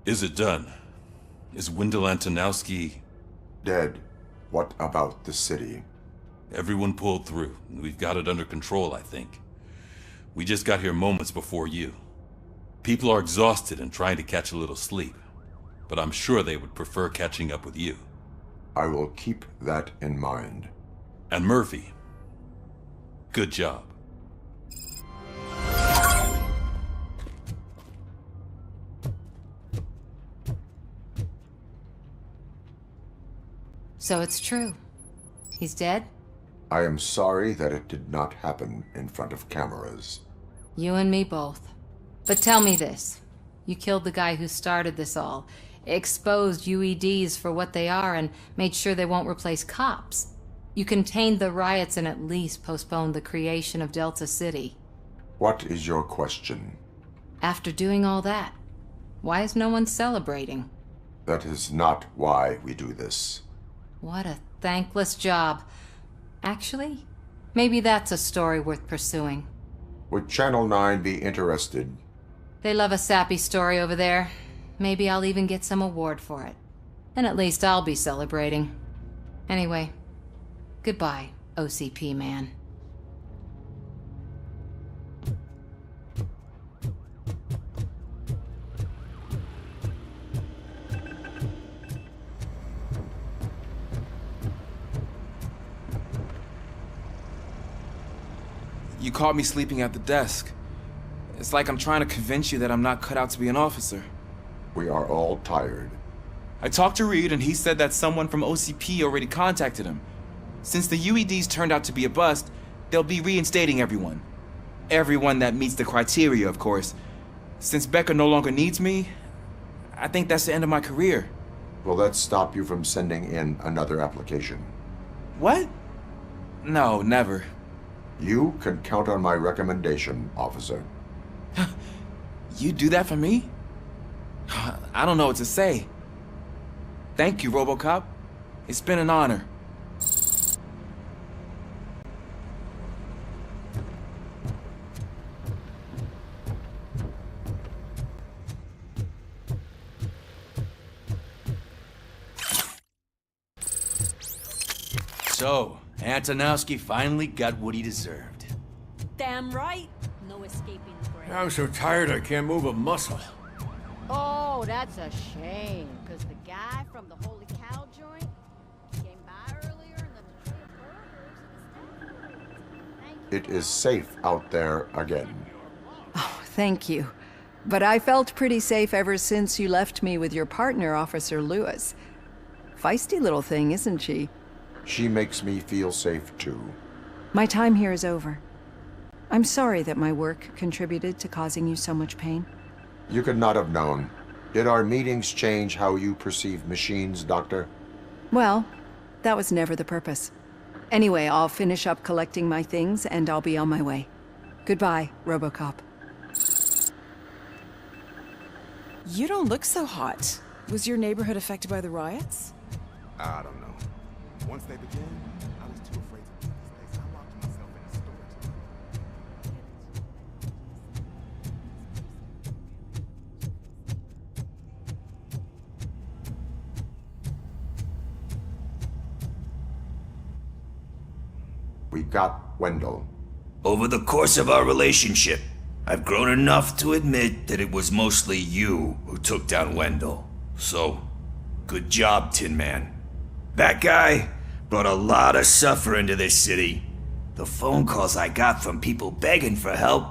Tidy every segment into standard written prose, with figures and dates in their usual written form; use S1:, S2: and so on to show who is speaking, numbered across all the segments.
S1: Is it done? Is Wendell Antonowski...
S2: Dead. What about the city?
S1: Everyone pulled through. We've got it under control, I think. We just got here moments before you. People are exhausted and trying to catch a little sleep. But I'm sure they would prefer catching up with you.
S2: I will keep that in mind.
S1: And Murphy, good job.
S3: So it's true. He's dead?
S2: I am sorry that it did not happen in front of cameras.
S3: You and me both. But tell me this. You killed the guy who started this all, exposed UEDs for what they are, and made sure they won't replace cops. You contained the riots and at least postponed the creation of Delta City.
S2: What is your question?
S3: After doing all that, why is no one celebrating?
S2: That is not why we do this.
S3: What a thankless job. Actually, maybe that's a story worth pursuing.
S2: Would Channel 9 be interested?
S3: They love a sappy story over there. Maybe I'll even get some award for it. And at least I'll be celebrating. Anyway, goodbye, OCP man.
S4: You caught me sleeping at the desk. It's like I'm trying to convince you that I'm not cut out to be an officer.
S2: We are all tired.
S4: I talked to Reed and he said that someone from OCP already contacted him. Since the UEDs turned out to be a bust, they'll be reinstating everyone. Everyone that meets the criteria, of course. Since Becca no longer needs me, I think that's the end of my career.
S2: Will that stop you from sending in another application?
S4: What? No, never.
S2: You can count on my recommendation, officer.
S4: You do that for me? I don't know what to say. Thank you, RoboCop. It's been an honor.
S5: So, Antonowski finally got what he deserved.
S6: Damn right. No escaping the grave.
S7: I'm so tired I can't move a muscle.
S6: Oh, that's a shame. Because the guy from the Holy Cow joint came by earlier and left a tray of burgers and a snack.
S2: It is safe out there again.
S8: Oh, thank you. But I felt pretty safe ever since you left me with your partner, Officer Lewis. Feisty little thing, isn't she?
S2: She makes me feel safe too.
S8: My time here is over. I'm sorry that my work contributed to causing you so much pain.
S2: You could not have known. Did our meetings change how you perceive machines, Doctor?
S8: Well, that was never the purpose. Anyway, I'll finish up collecting my things and I'll be on my way. Goodbye, RoboCop.
S9: You don't look so hot. Was your neighborhood affected by the riots?
S10: I don't know. Once they began, I was too afraid to leave this place. I locked myself in a storage room.
S2: We got Wendell.
S5: Over the course of our relationship, I've grown enough to admit that it was mostly you who took down Wendell. So, good job, Tin Man. That guy brought a lot of suffering to this city. The phone calls I got from people begging for help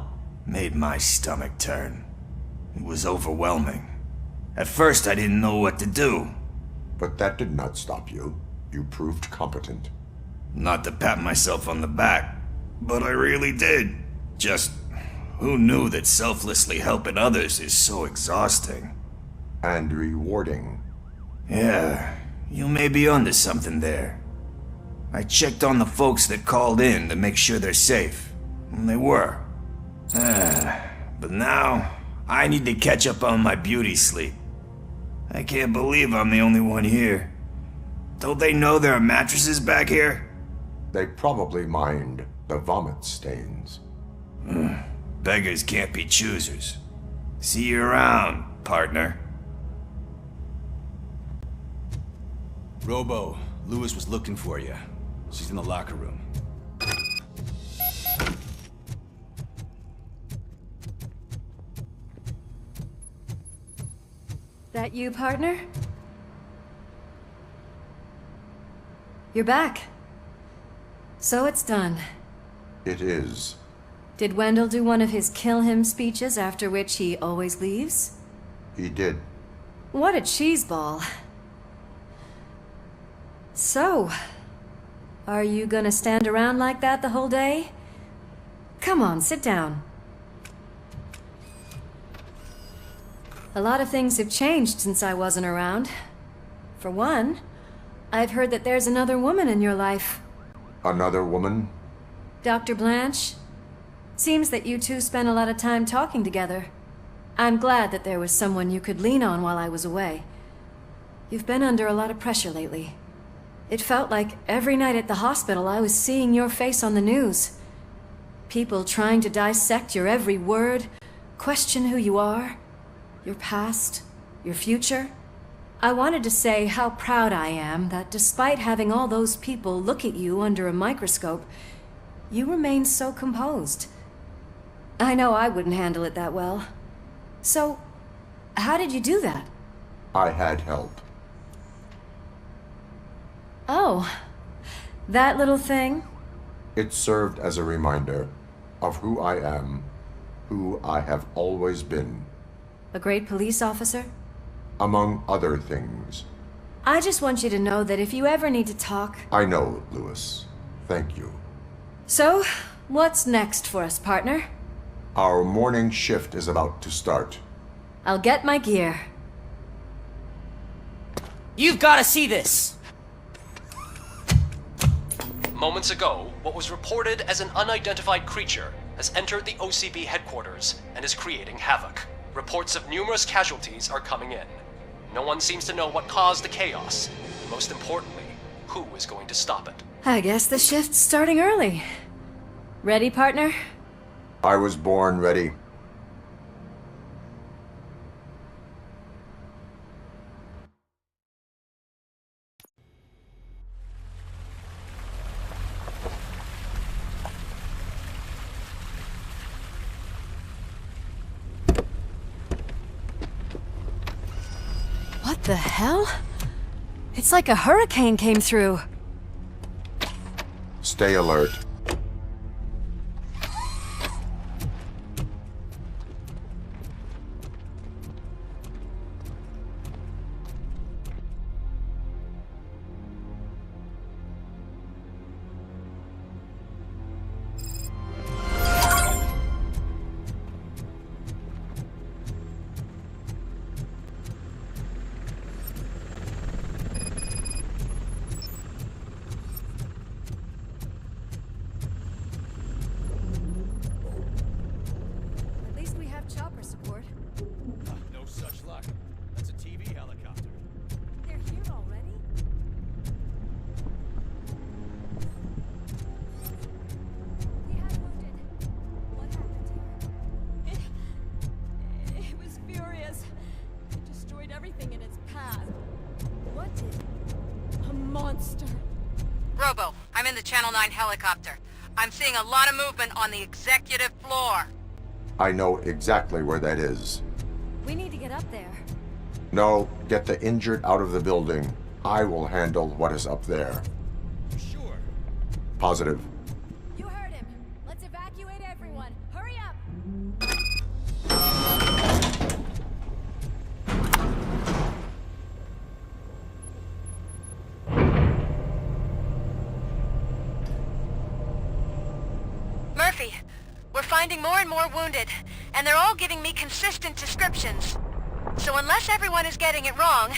S5: made my stomach turn. It was overwhelming. At first I didn't know what to do.
S2: But that did not stop you. You proved competent.
S5: Not to pat myself on the back, but I really did. Just, who knew that selflessly helping others is so exhausting?
S2: And rewarding.
S5: Yeah, you may be onto something there. I checked on the folks that called in to make sure they're safe, and they were. But now, I need to catch up on my beauty sleep. I can't believe I'm the only one here. Don't they know there are mattresses back here?
S2: They probably mind the vomit stains.
S5: Beggars can't be choosers. See you around, partner.
S11: Robo, Lewis was looking for you. She's in the locker room.
S3: That you, partner? You're back. So it's done.
S2: It is.
S3: Did Wendell do one of his kill him speeches after which he always leaves?
S2: He did.
S3: What a cheeseball. So, are you gonna stand around like that the whole day? Come on, sit down. A lot of things have changed since I wasn't around. For one, I've heard that there's another woman in your life.
S2: Another woman?
S3: Dr. Blanche? Seems that you two spent a lot of time talking together. I'm glad that there was someone you could lean on while I was away. You've been under a lot of pressure lately. It felt like every night at the hospital I was seeing your face on the news. People trying to dissect your every word, question who you are, your past, your future. I wanted to say how proud I am that despite having all those people look at you under a microscope, you remain so composed. I know I wouldn't handle it that well. So, how did you do that?
S2: I had help.
S3: Oh, that little thing?
S2: It served as a reminder of who I am, who I have always been.
S3: A great police officer?
S2: Among other things.
S3: I just want you to know that if you ever need to talk...
S2: I know, Lewis. Thank you.
S3: So, what's next for us, partner?
S2: Our morning shift is about to start.
S3: I'll get my gear.
S12: You've got to see this! Moments ago, what was reported as an unidentified creature has entered the OCB headquarters and is creating havoc. Reports of numerous casualties are coming in. No one seems to know what caused the chaos. And most importantly, who is going to stop it.
S3: I guess the shift's starting early. Ready, partner?
S2: I was born ready.
S3: What the hell? It's like a hurricane came through.
S2: Stay alert.
S3: Chopper support.
S7: No such luck. That's a TV helicopter.
S3: They're here already? We had wounded. What happened to her?
S9: It was furious. It destroyed everything in its path.
S3: What did?
S9: A monster.
S13: Robo, I'm in the Channel 9 helicopter. I'm seeing a lot of movement on the executive floor.
S2: I know exactly where that is.
S3: We need to get up there.
S2: No, get the injured out of the building. I will handle what is up there.
S7: Sure.
S2: Positive.
S6: You heard him. Let's evacuate everyone. Hurry up!
S13: Murphy, we're finding more and more wounded, and they're all giving me consistent descriptions. So unless everyone is getting it wrong,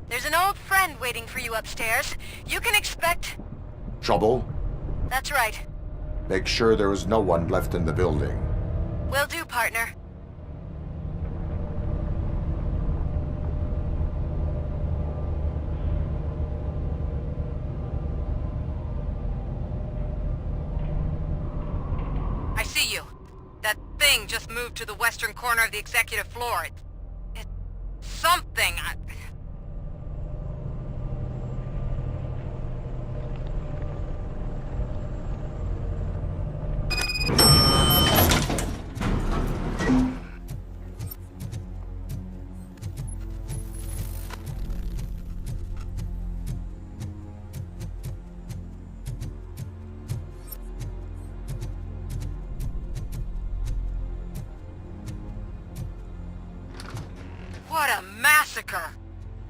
S13: there's an old friend waiting for you upstairs. You can expect...
S2: Trouble?
S13: That's right.
S2: Make sure there is no one left in the building.
S13: Will do, partner. I see you. That thing just moved to the western corner of the executive floor. It's something. What a massacre!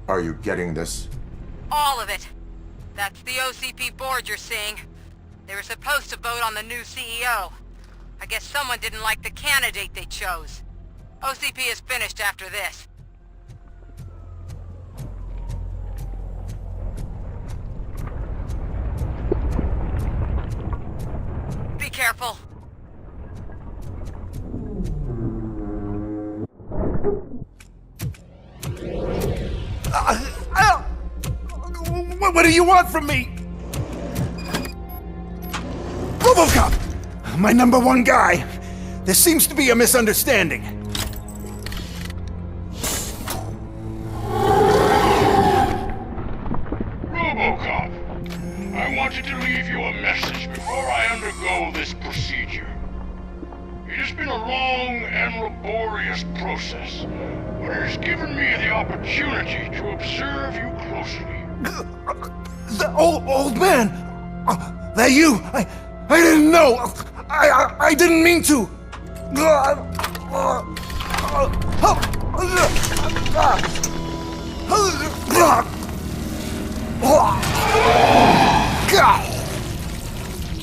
S2: Are you getting this?
S13: All of it. That's the OCP board you're seeing. They were supposed to vote on the new CEO. I guess someone didn't like the candidate they chose. OCP is finished after this. Be careful.
S5: What do you want from me? RoboCop! My #1 guy. There seems to be a misunderstanding.
S14: RoboCop, I wanted to leave you a message before I undergo this procedure. It has been a long and laborious process, but it has given me the opportunity to observe you closely.
S5: The old man! That you! I didn't know! I didn't mean to!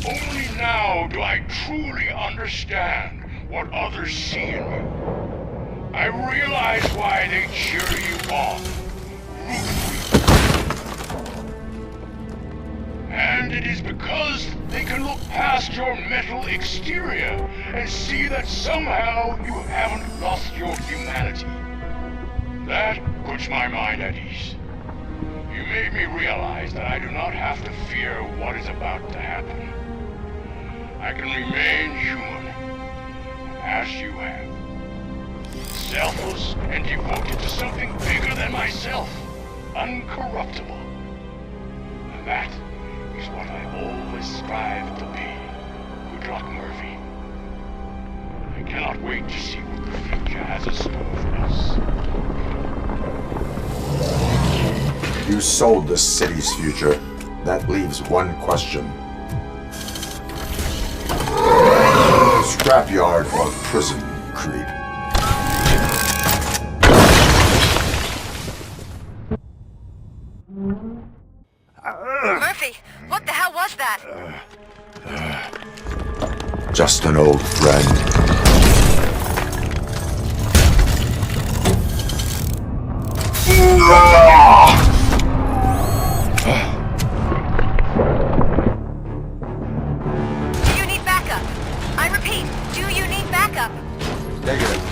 S14: Only now do I truly understand what others see in you. I realize why they cheer you on, root for you. And it is because they can look past your metal exterior and see that somehow you haven't lost your humanity. That puts my mind at ease. You made me realize that I do not have to fear what is about to happen. I can remain human, as you have. Selfless and devoted to something bigger than myself, uncorruptible. And that is what I always strive to be. Good luck, Murphy. I cannot wait to see what the future has in store for us.
S2: You sold the city's future. That leaves one question. Scrapyard or prison, Creed?
S13: Murphy, what the hell was that?
S2: Just an old friend.
S13: Do you need backup? I repeat, do you need backup?
S2: Negative.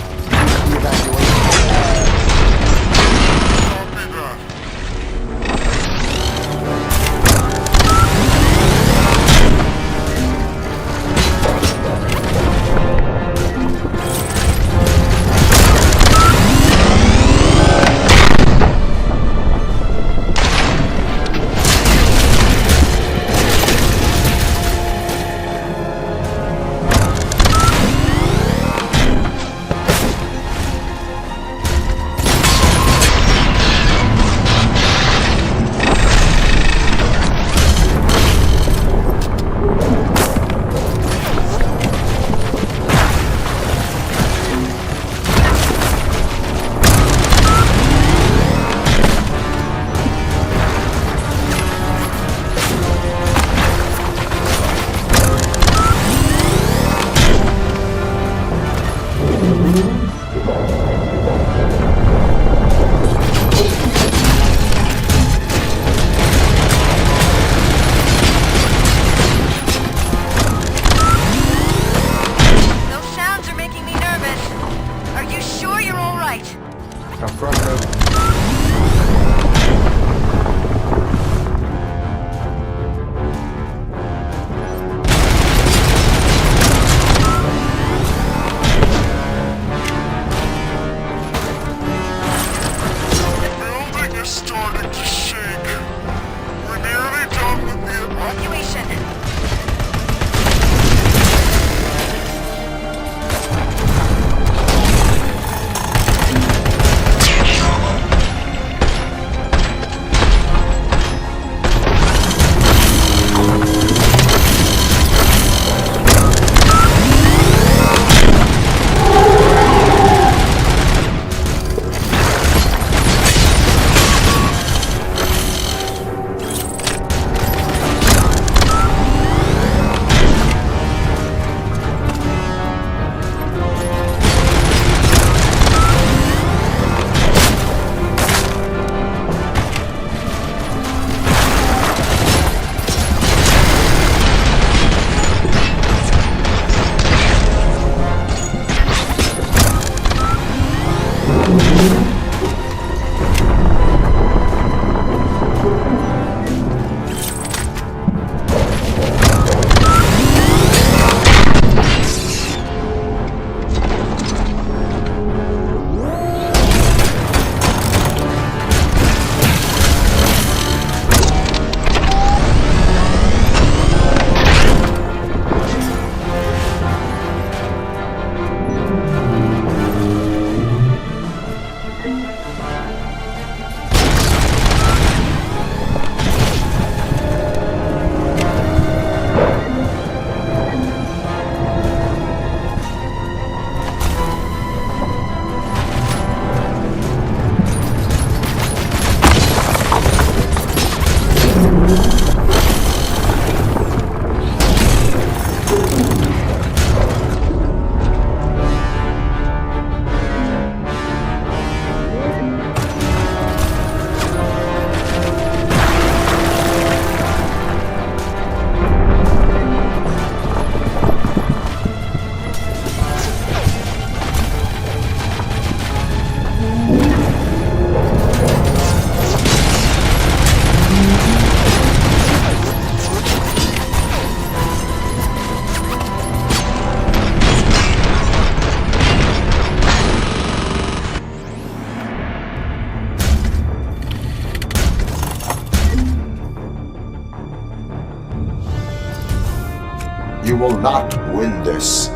S2: You will not win this.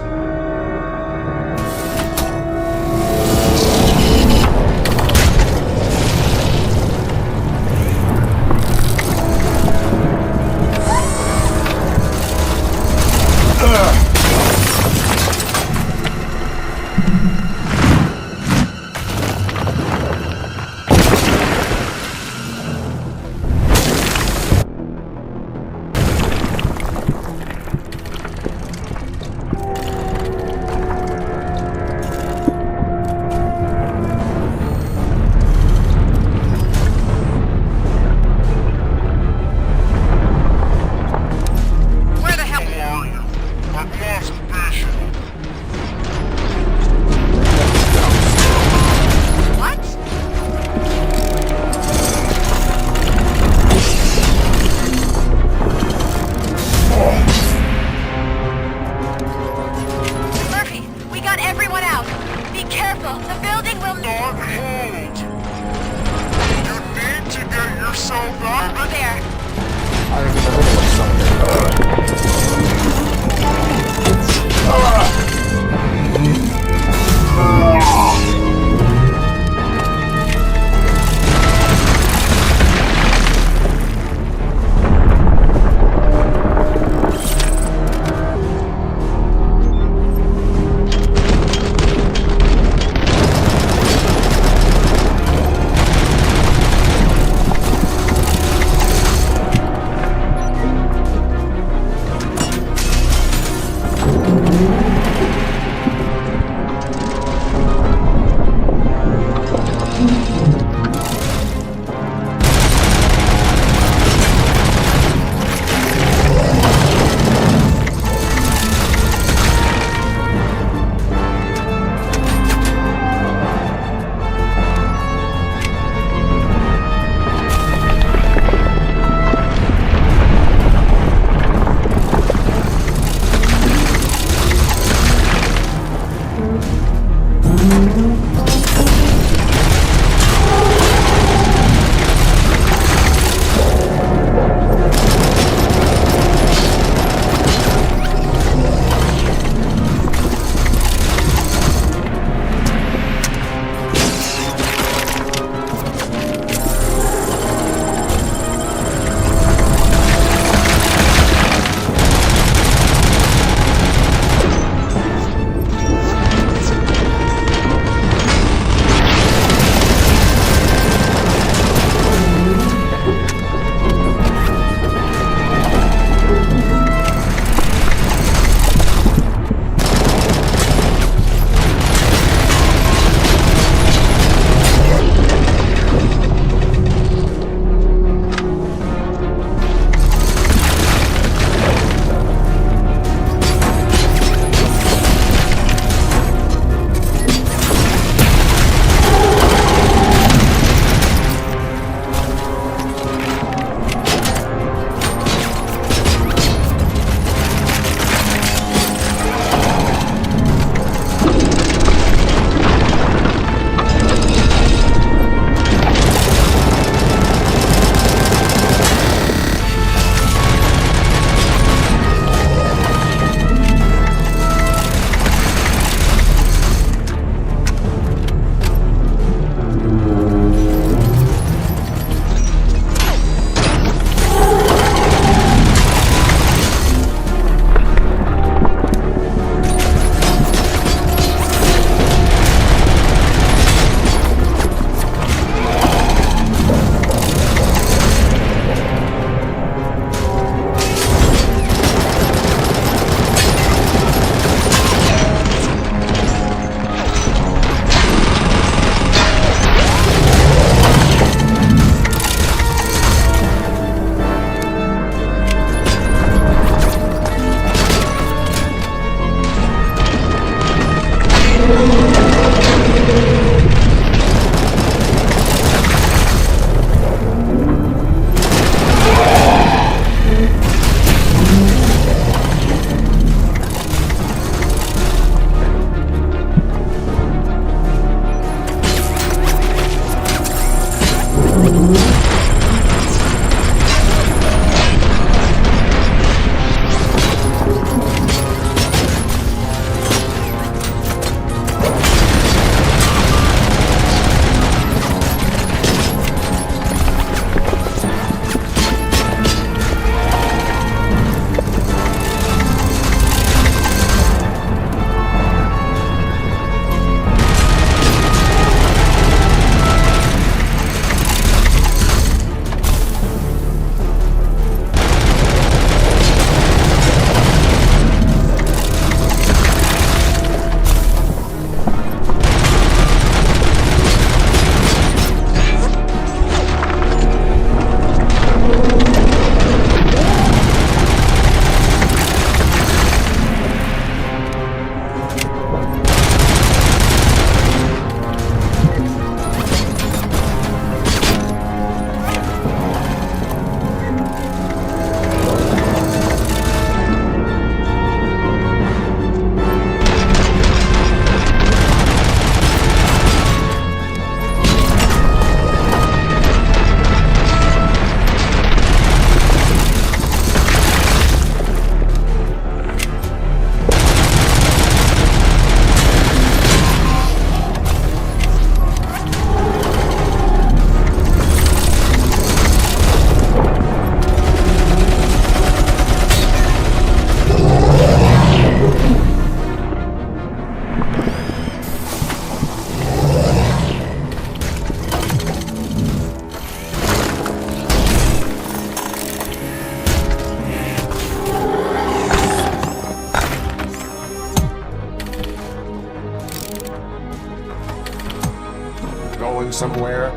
S2: Going somewhere?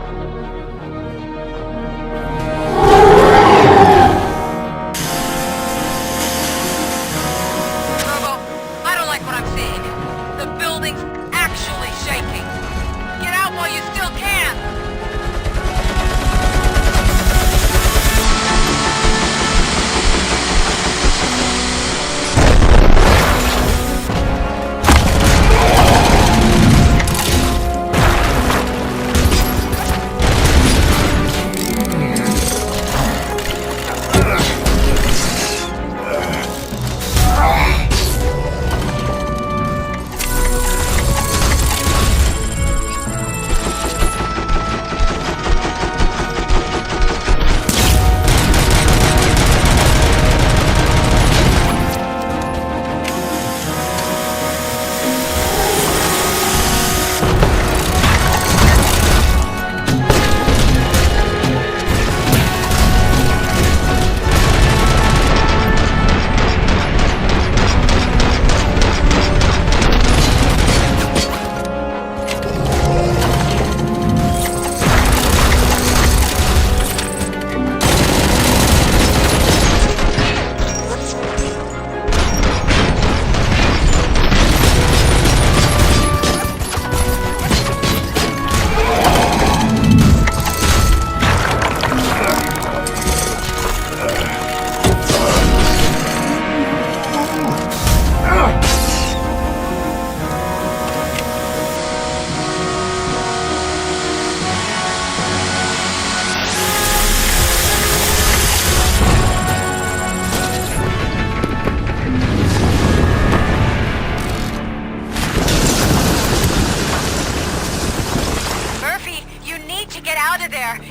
S13: Robo, I don't like what I'm seeing. The building's actually shaking. Get out while you still can!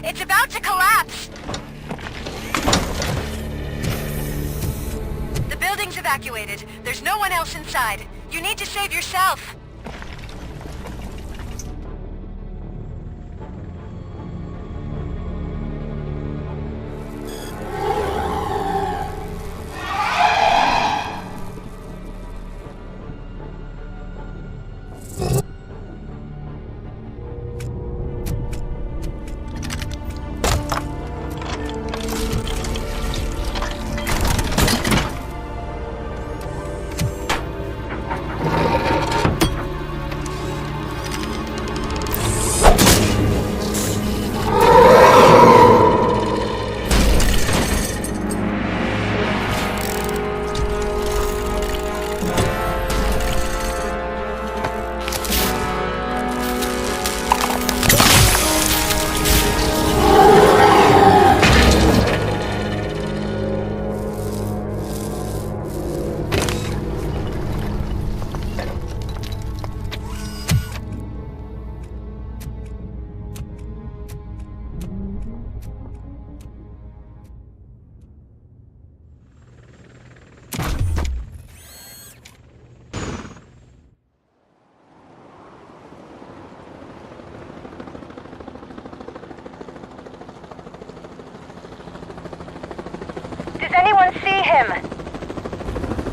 S13: It's about to collapse! The building's evacuated. There's no one else inside. You need to save yourself. can't see him.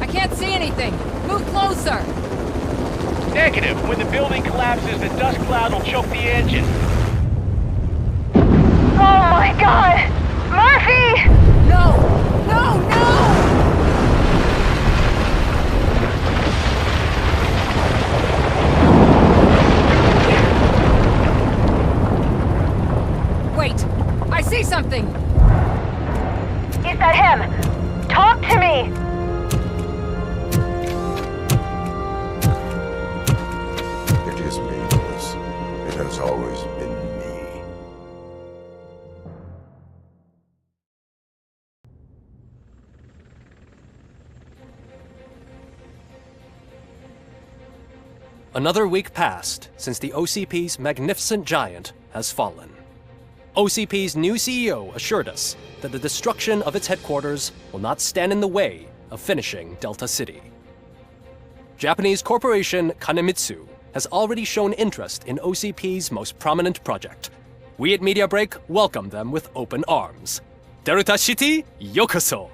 S3: I can't see anything. Move closer.
S7: Negative. When the building collapses, the dust cloud will choke the engine.
S13: Oh my god! Murphy!
S3: No! No, no! Wait! I see something!
S13: Is that him? Talk to me!
S2: It is me, Lewis. It has always been me.
S12: Another week passed since the OCP's magnificent giant has fallen. OCP's new CEO assured us that the destruction of its headquarters will not stand in the way of finishing Delta City. Japanese corporation Kanemitsu has already shown interest in OCP's most prominent project. We at Media Break welcome them with open arms. Delta City, yokoso!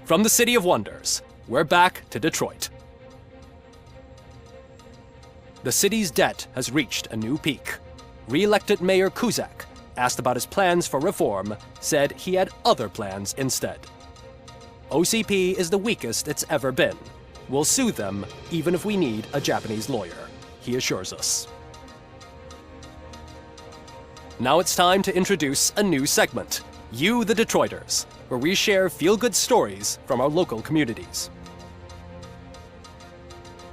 S12: From the City of Wonders, we're back to Detroit. The city's debt has reached a new peak. Re-elected Mayor Cusack, asked about his plans for reform, said he had other plans instead. OCP is the weakest it's ever been. We'll sue them even if we need a Japanese lawyer, he assures us. Now it's time to introduce a new segment, You the Detroiters, where we share feel-good stories from our local communities.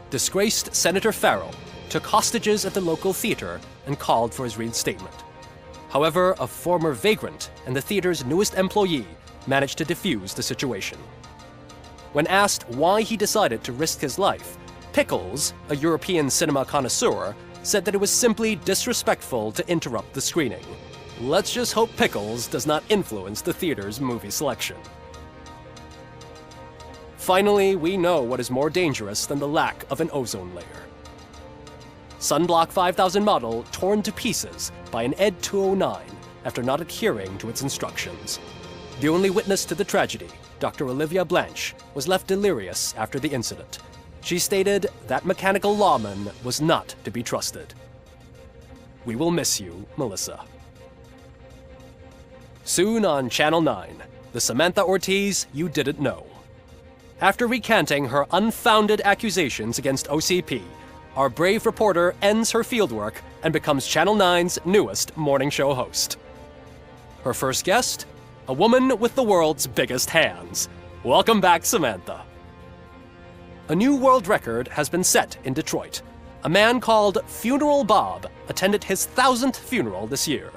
S12: Disgraced Senator Farrell took hostages at the local theater and called for his reinstatement. However, a former vagrant and the theater's newest employee managed to defuse the situation. When asked why he decided to risk his life, Pickles, a European cinema connoisseur, said that it was simply disrespectful to interrupt the screening. Let's just hope Pickles does not influence the theater's movie selection. Finally, we know what is more dangerous than the lack of an ozone layer. Sunblock 5000 model torn to pieces by an ED 209 after not adhering to its instructions. The only witness to the tragedy, Dr. Olivia Blanche, was left delirious after the incident. She stated that mechanical lawman was not to be trusted. We will miss you, Melissa. Soon on Channel 9, the Samantha Ortiz you didn't know. After recanting her unfounded accusations against OCP, our brave reporter ends her fieldwork and becomes Channel 9's newest morning show host. Her first guest? A woman with the world's biggest hands. Welcome back, Samantha. A new world record has been set in Detroit. A man called Funeral Bob attended his 1000th funeral this year.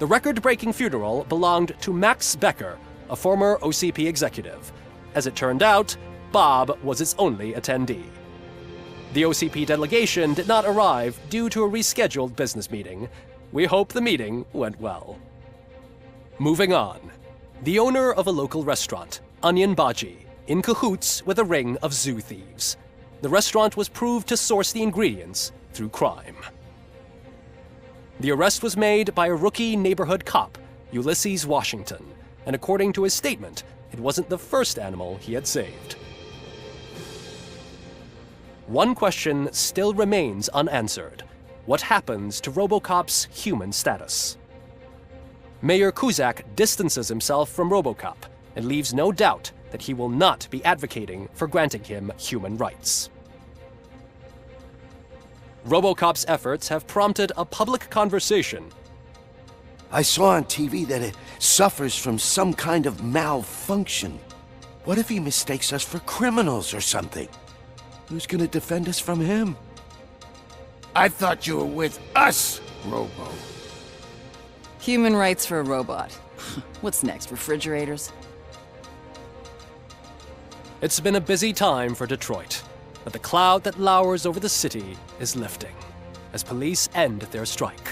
S12: The record-breaking funeral belonged to Max Becker, a former OCP executive. As it turned out, Bob was its only attendee. The OCP delegation did not arrive due to a rescheduled business meeting. We hope the meeting went well. Moving on. The owner of a local restaurant, Onion Baji, in cahoots with a ring of zoo thieves. The restaurant was proved to source the ingredients through crime. The arrest was made by a rookie neighborhood cop, Ulysses Washington, and according to his statement, it wasn't the first animal he had saved. One question still remains unanswered. What happens to RoboCop's human status? Mayor Cusack distances himself from RoboCop and leaves no doubt that he will not be advocating for granting him human rights. RoboCop's efforts have prompted a public conversation.
S15: I saw on TV that it suffers from some kind of malfunction. What if he mistakes us for criminals or something? Who's gonna defend us from him?
S16: I thought you were with us, Robo.
S8: Human rights for a robot. What's next, refrigerators?
S12: It's been a busy time for Detroit, but the cloud that lowers over the city is lifting as police end their strike.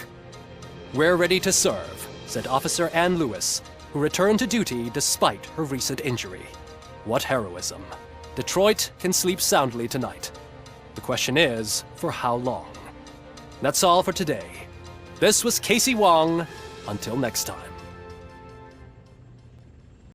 S12: We're ready to serve, said Officer Ann Lewis, who returned to duty despite her recent injury. What heroism. Detroit can sleep soundly tonight. The question is, for how long? That's all for today. This was Casey Wong. Until next time.